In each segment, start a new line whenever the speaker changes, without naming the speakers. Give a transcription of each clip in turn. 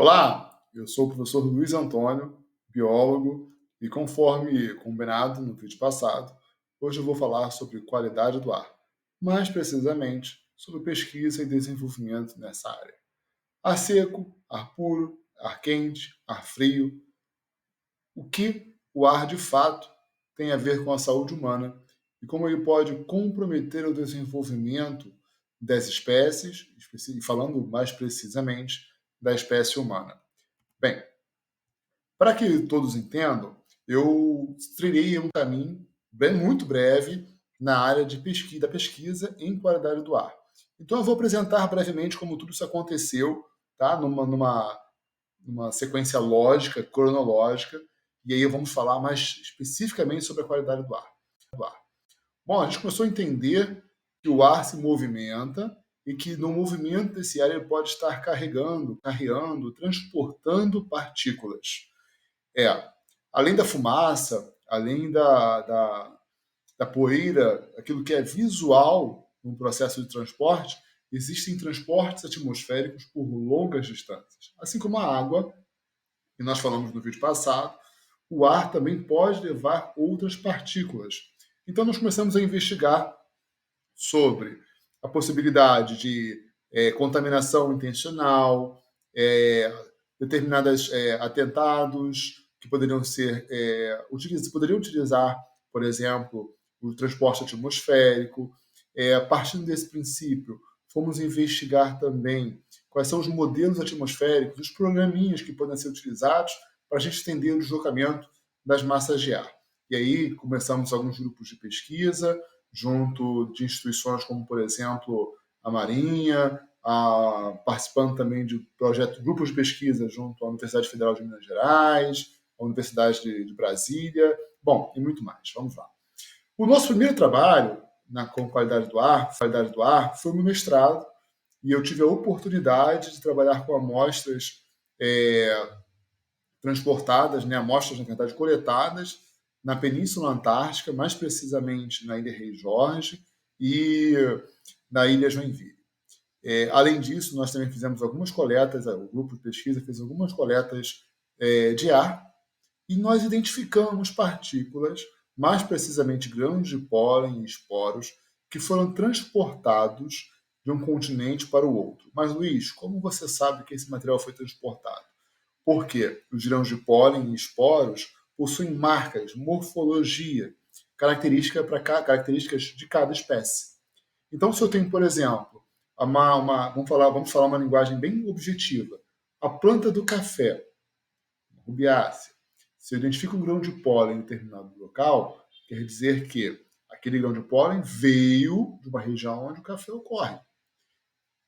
Olá, eu sou o professor Luiz Antônio, biólogo, e conforme combinado no vídeo passado, hoje eu vou falar sobre qualidade do ar, mais precisamente sobre pesquisa e desenvolvimento nessa área. Ar seco, ar puro, ar quente, ar frio, o que o ar de fato tem a ver com a saúde humana e como ele pode comprometer o desenvolvimento das espécies, e falando mais precisamente da espécie humana. Bem, para que todos entendam, eu trilhei um caminho muito breve na área da pesquisa em qualidade do ar. Então, eu vou apresentar brevemente como tudo isso aconteceu, tá? Numa sequência lógica, cronológica, e aí vamos falar mais especificamente sobre a qualidade do ar. Bom, a gente começou a entender que o ar se movimenta e que no movimento desse ar ele pode estar carreando, transportando partículas. Além da fumaça, além da poeira, aquilo que é visual no processo de transporte, existem transportes atmosféricos por longas distâncias. Assim como a água, que nós falamos no vídeo passado, o ar também pode levar outras partículas. Então, nós começamos a investigar sobre a possibilidade de contaminação intencional, determinados atentados que poderiam utilizar, por exemplo, o transporte atmosférico. Partindo desse princípio, fomos investigar também quais são os modelos atmosféricos, os programinhas que podem ser utilizados para a gente entender o deslocamento das massas de ar. E aí começamos alguns grupos de pesquisa, junto de instituições como, por exemplo, a Marinha, participando também de grupos de pesquisa junto à Universidade Federal de Minas Gerais, à Universidade de Brasília, bom, e muito mais. Vamos lá. O nosso primeiro trabalho com qualidade do ar foi no mestrado, e eu tive a oportunidade de trabalhar com amostras transportadas, né, amostras, na verdade, coletadas na Península Antártica, mais precisamente na Ilha Rei Jorge e na Ilha Joinville. Além disso, nós também fizemos algumas coletas, o grupo de pesquisa fez algumas coletas de ar, e nós identificamos partículas, mais precisamente grãos de pólen e esporos, que foram transportados de um continente para o outro. Mas, Luiz, como você sabe que esse material foi transportado? Porque os grãos de pólen e esporos possuem marcas, morfologia, características de cada espécie. Então, se eu tenho, por exemplo, vamos falar uma linguagem bem objetiva, a planta do café, rubiácea, se eu identifico um grão de pólen em determinado local, quer dizer que aquele grão de pólen veio de uma região onde o café ocorre.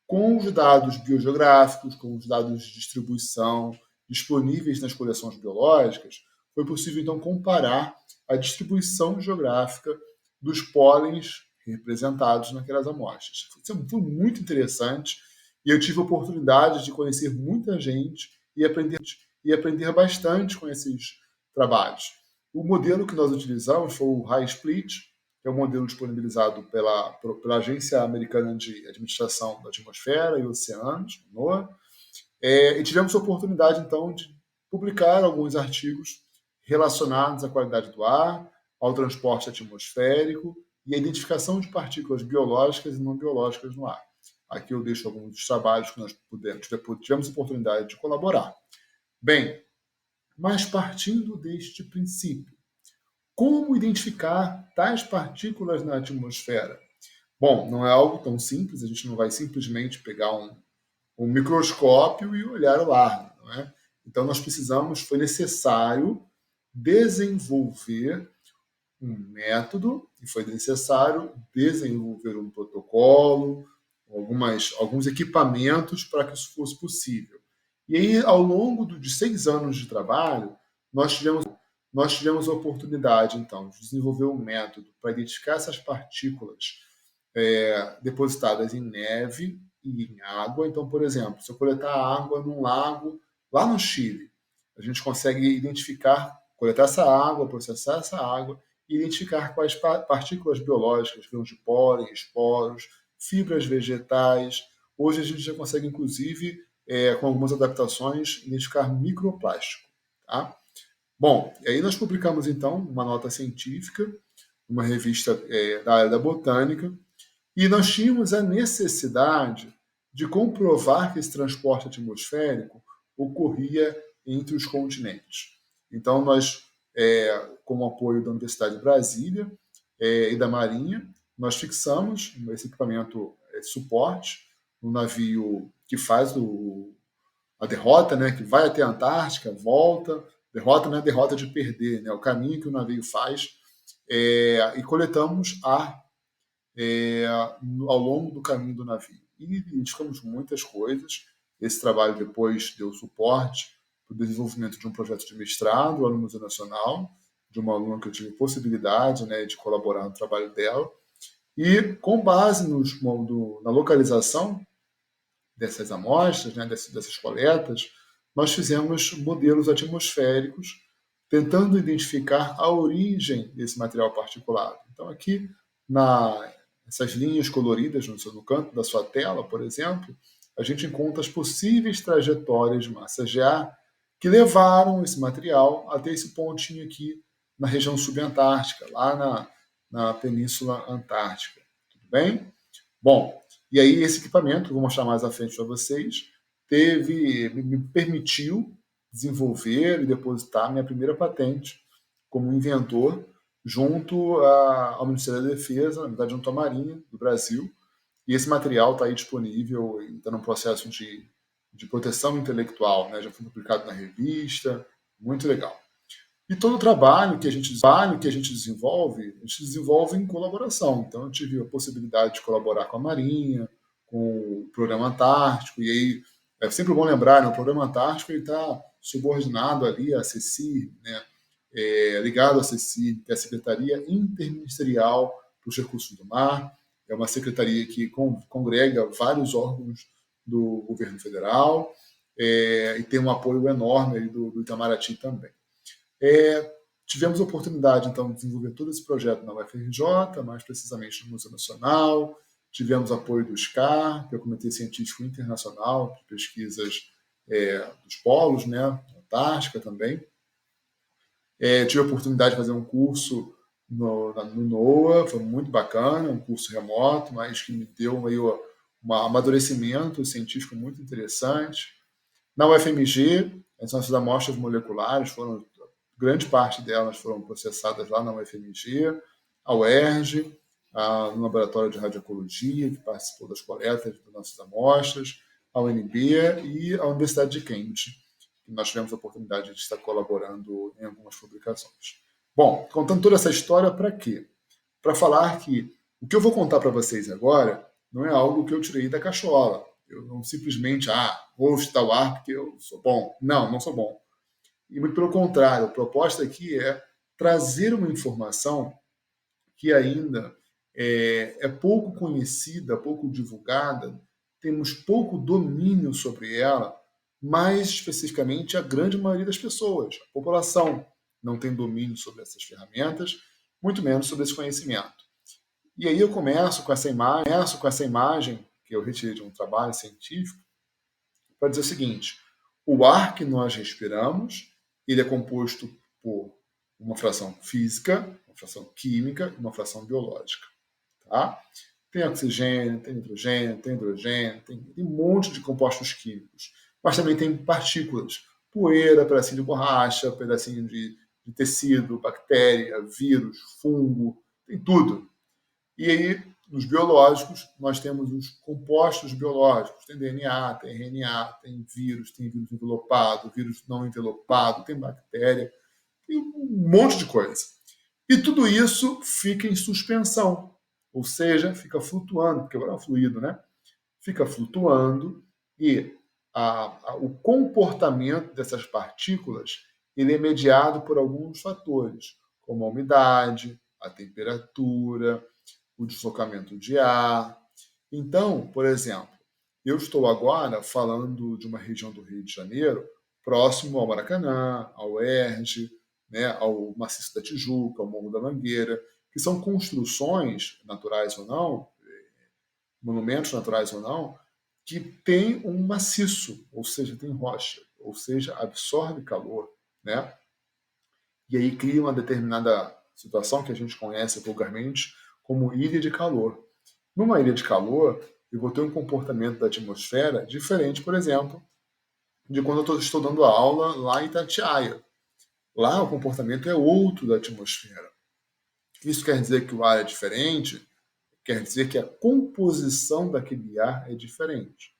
Com os dados biogeográficos, com os dados de distribuição disponíveis nas coleções biológicas, foi possível, então, comparar a distribuição geográfica dos pólens representados naquelas amostras. Foi muito interessante e eu tive a oportunidade de conhecer muita gente e aprender bastante com esses trabalhos. O modelo que nós utilizamos foi o High Split, que é um modelo disponibilizado pela Agência Americana de Administração da Atmosfera e Oceanos, NOAA, e tivemos a oportunidade, então, de publicar alguns artigos relacionados à qualidade do ar, ao transporte atmosférico e à identificação de partículas biológicas e não biológicas no ar. Aqui eu deixo alguns dos trabalhos que nós tivemos a oportunidade de colaborar. Bem, mas partindo deste princípio, como identificar tais partículas na atmosfera? Bom, não é algo tão simples, a gente não vai simplesmente pegar um microscópio e olhar o ar, não é? Então foi necessário desenvolver um método e foi necessário desenvolver um protocolo, alguns equipamentos para que isso fosse possível. E aí, ao longo de 6 anos de trabalho, nós tivemos a oportunidade, então, de desenvolver um método para identificar essas partículas depositadas em neve e em água. Então, por exemplo, se eu coletar água num lago lá no Chile, a gente consegue coletar essa água, processar essa água e identificar quais partículas biológicas, grãos de pólen, esporos, fibras vegetais. Hoje a gente já consegue, inclusive, com algumas adaptações, identificar microplástico. Tá? Bom, e aí nós publicamos, então, uma nota científica, uma revista da área da botânica, e nós tínhamos a necessidade de comprovar que esse transporte atmosférico ocorria entre os continentes. Então, nós, com o apoio da Universidade de Brasília e da Marinha, nós fixamos esse equipamento de suporte no navio que faz a derrota, né, que vai até a Antártica, volta. Derrota não é derrota de perder, né, o caminho que o navio faz. E coletamos ar ao longo do caminho do navio. E identificamos muitas coisas. Esse trabalho depois deu suporte para o desenvolvimento de um projeto de mestrado lá no Museu Nacional, de uma aluna que eu tive possibilidade, né, de colaborar no trabalho dela. E com base na localização dessas amostras, né, dessas coletas, nós fizemos modelos atmosféricos tentando identificar a origem desse material particulado. Então, aqui, nessas linhas coloridas no canto da sua tela, por exemplo, a gente encontra as possíveis trajetórias de massa de ar que levaram esse material até esse pontinho aqui na região subantártica, lá na Península Antártica. Tudo bem? Bom, e aí esse equipamento, que eu vou mostrar mais à frente para vocês, me permitiu desenvolver e depositar minha primeira patente como inventor junto ao Ministério da Defesa, na verdade junto à Marinha do Brasil. E esse material está aí disponível e está num processo de proteção intelectual, né? Já foi publicado na revista, muito legal. E todo o trabalho que a gente desenvolve, a gente desenvolve em colaboração. Então, eu tive a possibilidade de colaborar com a Marinha, com o Programa Antártico, e aí é sempre bom lembrar, né, o Programa Antártico está subordinado ali à CECIR, né, ligado à CECIR, que é a Secretaria Interministerial para os Recursos do Mar, é uma secretaria que congrega vários órgãos do governo federal, e tem um apoio enorme ali do Itamaraty também. Tivemos a oportunidade, então, de desenvolver todo esse projeto na UFRJ, mais precisamente no Museu Nacional. Tivemos apoio do SCAR, que é o Comitê Científico Internacional de Pesquisas dos Polos, né, Antártica também. Tive a oportunidade de fazer um curso no NOAA, foi muito bacana, um curso remoto, mas que me deu meio um amadurecimento científico muito interessante. Na UFMG, as nossas amostras moleculares grande parte delas foram processadas lá na UFMG, a UERJ, no Laboratório de Radiologia, que participou das coletas das nossas amostras, a UNB e a Universidade de Cambridge, que nós tivemos a oportunidade de estar colaborando em algumas publicações. Bom, contando toda essa história, para quê? Para falar que o que eu vou contar para vocês agora não é algo que eu tirei da cachola. Eu não simplesmente, vou estudar o ar porque eu sou bom. Não, não sou bom. E muito pelo contrário, a proposta aqui é trazer uma informação que ainda é pouco conhecida, pouco divulgada, temos pouco domínio sobre ela, mais especificamente a grande maioria das pessoas, a população, não tem domínio sobre essas ferramentas, muito menos sobre esse conhecimento. E aí eu começo com essa imagem que eu retirei de um trabalho científico, para dizer o seguinte: o ar que nós respiramos, ele é composto por uma fração física, uma fração química e uma fração biológica. Tá? Tem oxigênio, tem nitrogênio, tem hidrogênio, tem um monte de compostos químicos. Mas também tem partículas, poeira, pedacinho de borracha, pedacinho de tecido, bactéria, vírus, fungo, tem tudo. E aí, nos biológicos, nós temos os compostos biológicos. Tem DNA, tem RNA, tem vírus envelopado, vírus não envelopado, tem bactéria, tem um monte de coisa. E tudo isso fica em suspensão, ou seja, fica flutuando, porque agora é um fluido, né? Fica flutuando e o comportamento dessas partículas ele é mediado por alguns fatores, como a umidade, a temperatura, o deslocamento de ar. Então, por exemplo, eu estou agora falando de uma região do Rio de Janeiro próximo ao Maracanã, ao UERJ, né, ao Maciço da Tijuca, ao Morro da Mangueira, que são construções naturais ou não, monumentos naturais ou não, que tem um maciço, ou seja, tem rocha, ou seja, absorve calor, né? E aí cria uma determinada situação que a gente conhece vulgarmente como ilha de calor. Numa ilha de calor, eu vou ter um comportamento da atmosfera diferente, por exemplo, de quando eu estou dando aula lá em Itatiaia. Lá o comportamento é outro da atmosfera. Isso quer dizer que o ar é diferente? Quer dizer que a composição daquele ar é diferente.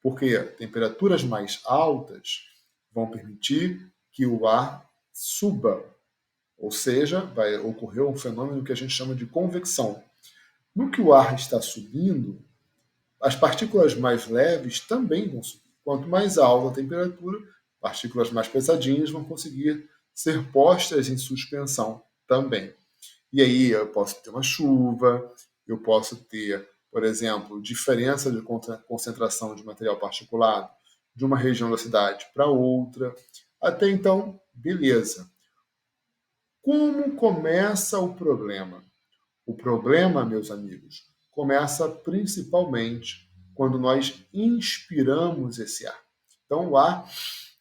Porque temperaturas mais altas vão permitir que o ar suba, ou seja, vai ocorrer um fenômeno que a gente chama de convecção. No que o ar está subindo, as partículas mais leves também vão subir. Quanto mais alta a temperatura, partículas mais pesadinhas vão conseguir ser postas em suspensão também. E aí eu posso ter uma chuva, eu posso ter, por exemplo, diferença de concentração de material particulado de uma região da cidade para outra. Até então, beleza. Como começa o problema? O problema, meus amigos, começa principalmente quando nós inspiramos esse ar. Então, o ar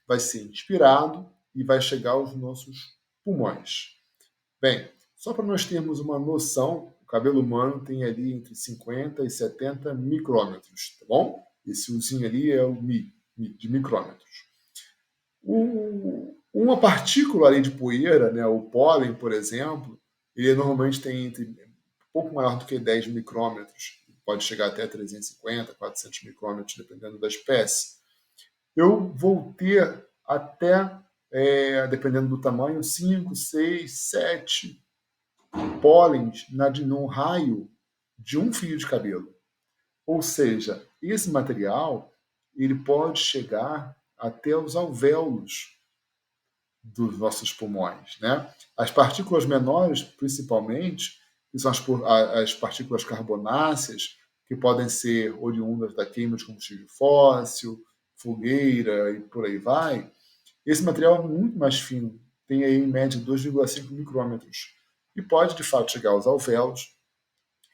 vai ser inspirado e vai chegar aos nossos pulmões. Bem, só para nós termos uma noção, o cabelo humano tem ali entre 50 e 70 micrômetros, tá bom? Esse Uzinho ali é o de micrômetros. Uma partícula ali de poeira, né, o pólen, por exemplo, ele normalmente tem entre um pouco maior do que 10 micrômetros, pode chegar até 350, 400 micrômetros, dependendo da espécie. Eu vou ter até, dependendo do tamanho, 5, 6, 7 pólens num raio de um fio de cabelo. Ou seja, esse material ele pode chegar até os alvéolos dos nossos pulmões, né? As partículas menores, principalmente, que são as partículas carbonáceas, que podem ser oriundas da queima de combustível fóssil, fogueira e por aí vai. Esse material é muito mais fino, tem aí em média 2,5 micrômetros e pode de fato chegar aos alvéolos.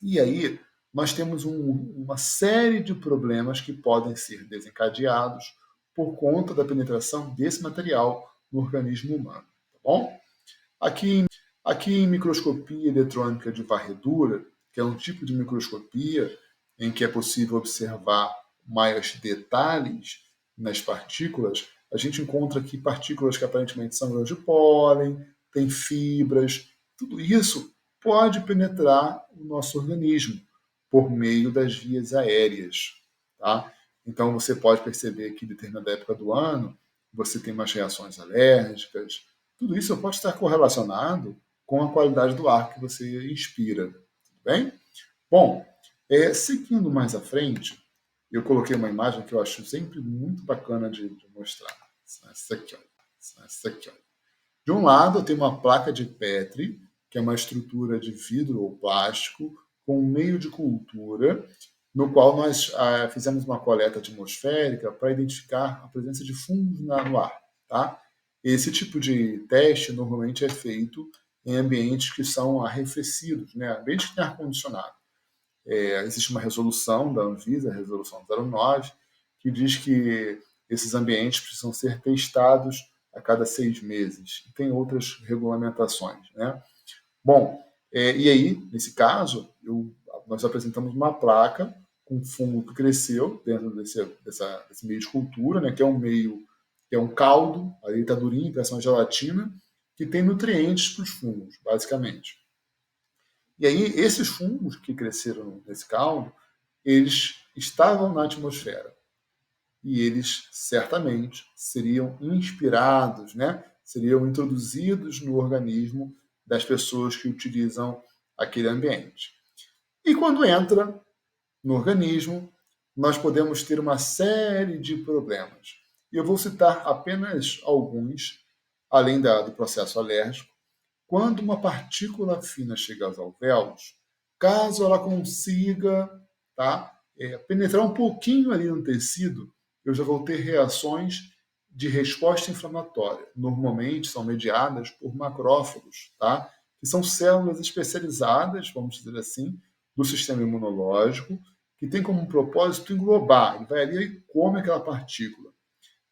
E aí nós temos uma série de problemas que podem ser desencadeados por conta da penetração desse material no organismo humano, tá bom? Aqui em microscopia eletrônica de varredura, que é um tipo de microscopia em que é possível observar maiores detalhes nas partículas, a gente encontra aqui partículas que aparentemente são grãos de pólen, tem fibras, tudo isso pode penetrar o nosso organismo por meio das vias aéreas, tá? Então você pode perceber que em determinada época do ano você tem umas reações alérgicas, tudo isso pode estar correlacionado com a qualidade do ar que você inspira, tudo bem? Bom, seguindo mais à frente, eu coloquei uma imagem que eu acho sempre muito bacana de mostrar. Essa aqui, olha. Essa aqui, olha. De um lado, eu tenho uma placa de Petri, que é uma estrutura de vidro ou plástico, com um meio de cultura, no qual nós fizemos uma coleta atmosférica para identificar a presença de fungos no ar. Tá? Esse tipo de teste normalmente é feito em ambientes que são arrefecidos, né? Ambientes que têm ar-condicionado. Existe uma resolução da Anvisa, a resolução 09, que diz que esses ambientes precisam ser testados a cada 6 meses. E tem outras regulamentações, né? Bom, e aí, nesse caso, nós apresentamos uma placa com fungo que cresceu dentro desse meio de cultura, né, que é um meio, que é um caldo, ali está durinho, parece uma gelatina, que tem nutrientes para os fungos, basicamente. E aí, esses fungos que cresceram nesse caldo, eles estavam na atmosfera. E eles certamente seriam inspirados, né? Seriam introduzidos no organismo das pessoas que utilizam aquele ambiente. E quando entra no organismo, nós podemos ter uma série de problemas. E eu vou citar apenas alguns, além do processo alérgico. Quando uma partícula fina chega aos alvéolos, caso ela consiga, tá, penetrar um pouquinho ali no tecido, eu já vou ter reações de resposta inflamatória. Normalmente são mediadas por macrófagos, tá? Que são células especializadas, vamos dizer assim, do sistema imunológico, que tem como propósito englobar. Ele vai ali e come aquela partícula.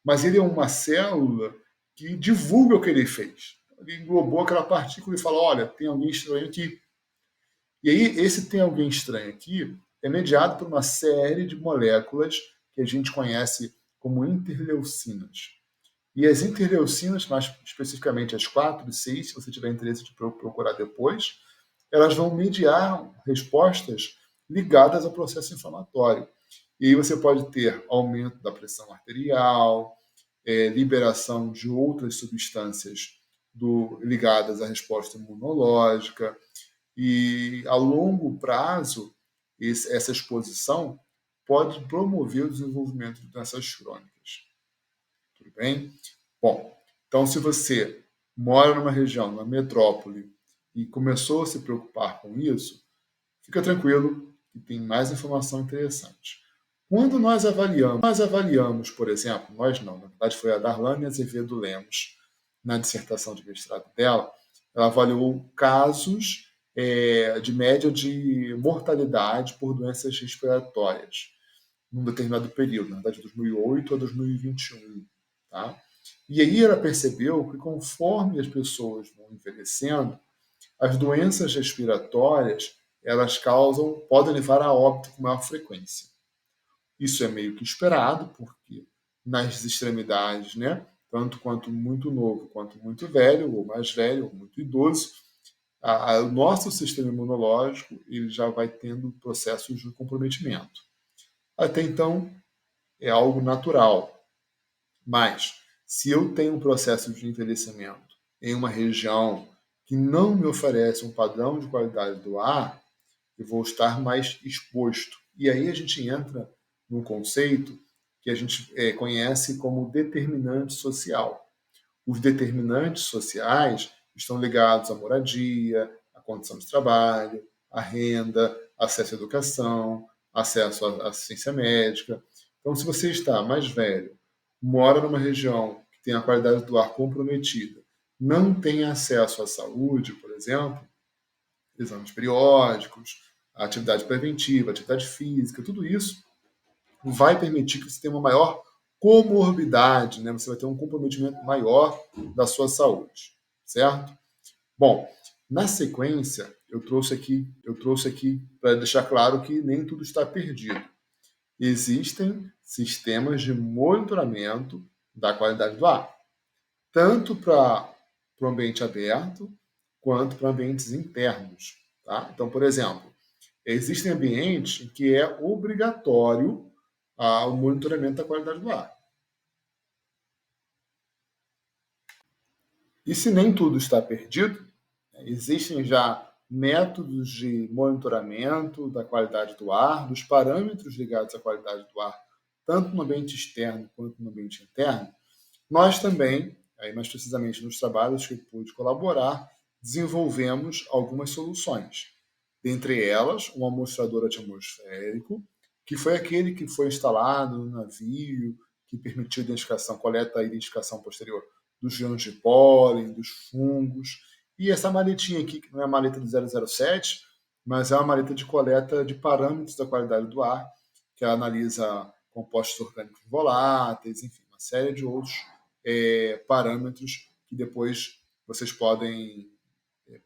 Mas ele é uma célula que divulga o que ele fez. Ele englobou aquela partícula e fala, olha, tem alguém estranho aqui. E aí, esse tem alguém estranho aqui é mediado por uma série de moléculas que a gente conhece como interleucinas. E as interleucinas, mais especificamente as 4 e 6, se você tiver interesse de procurar depois, elas vão mediar respostas ligadas ao processo inflamatório. E aí você pode ter aumento da pressão arterial, liberação de outras substâncias ligadas à resposta imunológica. E a longo prazo, essa exposição pode promover o desenvolvimento de doenças crônicas. Tudo bem? Bom, então se você mora numa região, numa metrópole, e começou a se preocupar com isso, fica tranquilo que tem mais informação interessante. Quando nós avaliamos, por exemplo, nós não, na verdade foi a Darlane Azevedo Lemos, na dissertação de mestrado dela, ela avaliou casos de média de mortalidade por doenças respiratórias num determinado período, na verdade, de 2008 a 2021. Tá? E aí ela percebeu que conforme as pessoas vão envelhecendo, as doenças respiratórias elas podem levar a óbito com maior frequência. Isso é meio que esperado, porque nas extremidades, né, tanto quanto muito novo, quanto muito velho, ou mais velho, ou muito idoso, o nosso sistema imunológico ele já vai tendo processos de comprometimento. Até então, é algo natural. Mas, se eu tenho um processo de envelhecimento em uma região que não me oferece um padrão de qualidade do ar, eu vou estar mais exposto. E aí a gente entra num conceito que a gente conhece como determinante social. Os determinantes sociais estão ligados à moradia, à condição de trabalho, à renda, acesso à educação, acesso à assistência médica. Então, se você está mais velho, mora numa região que tem a qualidade do ar comprometida, não tem acesso à saúde, por exemplo, exames periódicos, atividade preventiva, atividade física, tudo isso vai permitir que você tenha uma maior comorbidade, né? Você vai ter um comprometimento maior da sua saúde, certo? Bom, na sequência, eu trouxe aqui para deixar claro que nem tudo está perdido. Existem sistemas de monitoramento da qualidade do ar, tanto para o ambiente aberto quanto para ambientes internos. Tá? Então, por exemplo, existem ambientes em que é obrigatório o monitoramento da qualidade do ar. E se nem tudo está perdido, existem já métodos de monitoramento da qualidade do ar, dos parâmetros ligados à qualidade do ar, tanto no ambiente externo quanto no ambiente interno. Nós também, aí mais precisamente nos trabalhos que eu pude colaborar, desenvolvemos algumas soluções. Dentre elas, um amostrador atmosférico, que foi aquele que foi instalado no navio, que permitiu identificação, coleta e identificação posterior dos grãos de pólen, dos fungos. E essa maletinha aqui, que não é a maleta do 007, mas é uma maleta de coleta de parâmetros da qualidade do ar, que ela analisa compostos orgânicos voláteis, enfim, uma série de outros parâmetros que depois vocês podem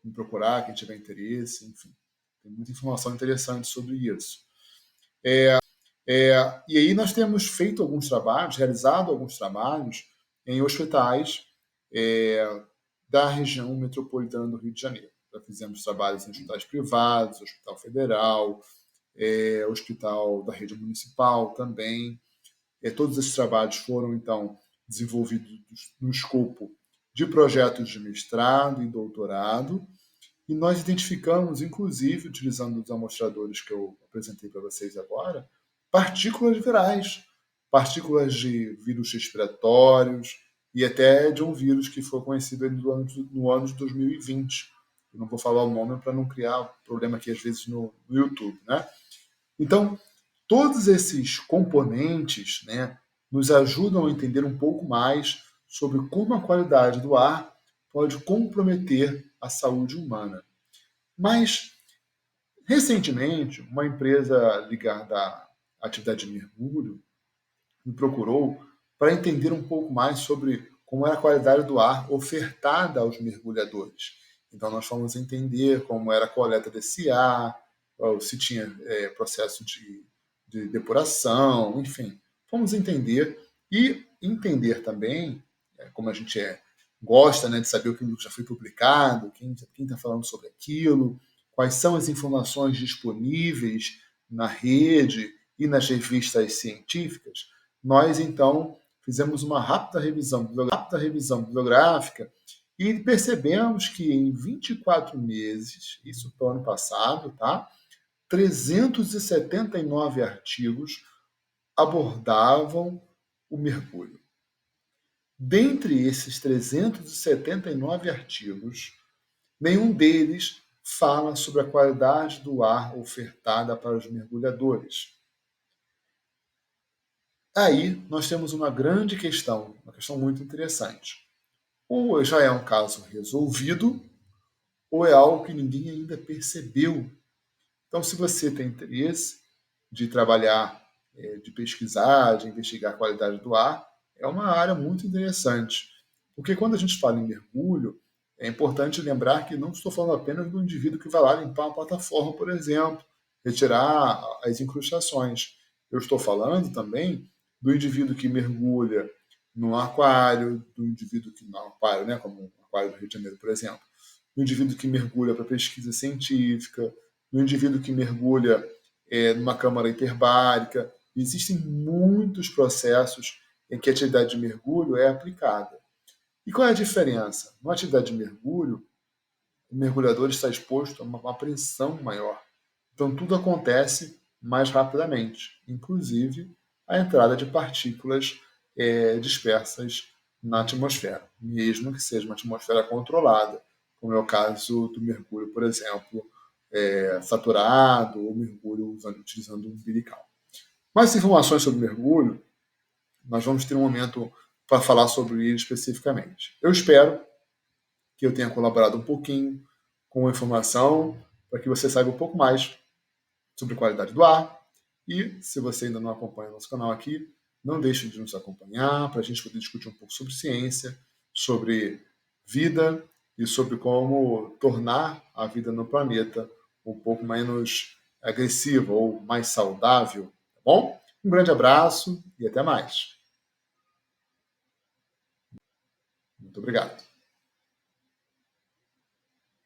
me procurar, quem tiver interesse, enfim. Tem muita informação interessante sobre isso. E aí nós temos feito alguns trabalhos, realizado alguns trabalhos em hospitais da região metropolitana do Rio de Janeiro. Já fizemos trabalhos em hospitais privados, Hospital Federal, Hospital da Rede Municipal também. Todos esses trabalhos foram, então, desenvolvidos no escopo de projetos de mestrado e doutorado, e nós identificamos, inclusive, utilizando os amostradores que eu apresentei para vocês agora, partículas virais, partículas de vírus respiratórios e até de um vírus que foi conhecido no ano de 2020. Eu não vou falar o nome para não criar problema aqui, às vezes, no YouTube, né? Então, todos esses componentes, né, nos ajudam a entender um pouco mais sobre como a qualidade do ar pode comprometer a saúde humana. Mas Recentemente, uma empresa ligada à atividade de mergulho me procurou para entender um pouco mais sobre como era a qualidade do ar ofertada aos mergulhadores. Então, nós fomos entender como era a coleta desse ar, se tinha processo de depuração, enfim. Fomos entender e entender também, como a gente gosta, né, de saber o que já foi publicado, quem está falando sobre aquilo, quais são as informações disponíveis na rede e nas revistas científicas. Nós, então, fizemos uma rápida revisão bibliográfica e percebemos que em 24 meses, isso para o ano passado, tá? 379 artigos abordavam o mergulho. Dentre esses 379 artigos, nenhum deles fala sobre a qualidade do ar ofertada para os mergulhadores. Aí nós temos uma grande questão, uma questão muito interessante. Ou já é um caso resolvido, ou é algo que ninguém ainda percebeu. Então, se você tem interesse de trabalhar, de pesquisar, de investigar a qualidade do ar, é uma área muito interessante. Porque quando a gente fala em mergulho, é importante lembrar que não estou falando apenas do indivíduo que vai lá limpar uma plataforma, por exemplo, retirar as incrustações. Eu estou falando também do indivíduo que mergulha no aquário, do indivíduo que no aquário, né, como o aquário do Rio de Janeiro, por exemplo, do indivíduo que mergulha para pesquisa científica, do indivíduo que mergulha numa câmara hiperbárica. Existem muitos processos em que a atividade de mergulho é aplicada. E qual é a diferença? Na atividade de mergulho, o mergulhador está exposto a uma pressão maior. Então, tudo acontece mais rapidamente, inclusive a entrada de partículas dispersas na atmosfera, mesmo que seja uma atmosfera controlada, como é o caso do mergulho, por exemplo, saturado ou mergulho utilizando um umbilical. Mais informações sobre mergulho, nós vamos ter um momento para falar sobre ele especificamente. Eu espero que eu tenha colaborado um pouquinho com a informação para que você saiba um pouco mais sobre a qualidade do ar. E se você ainda não acompanha nosso canal aqui, não deixe de nos acompanhar para a gente poder discutir um pouco sobre ciência, sobre vida e sobre como tornar a vida no planeta um pouco menos agressiva ou mais saudável, tá bom? Um grande abraço e até mais. Muito obrigado.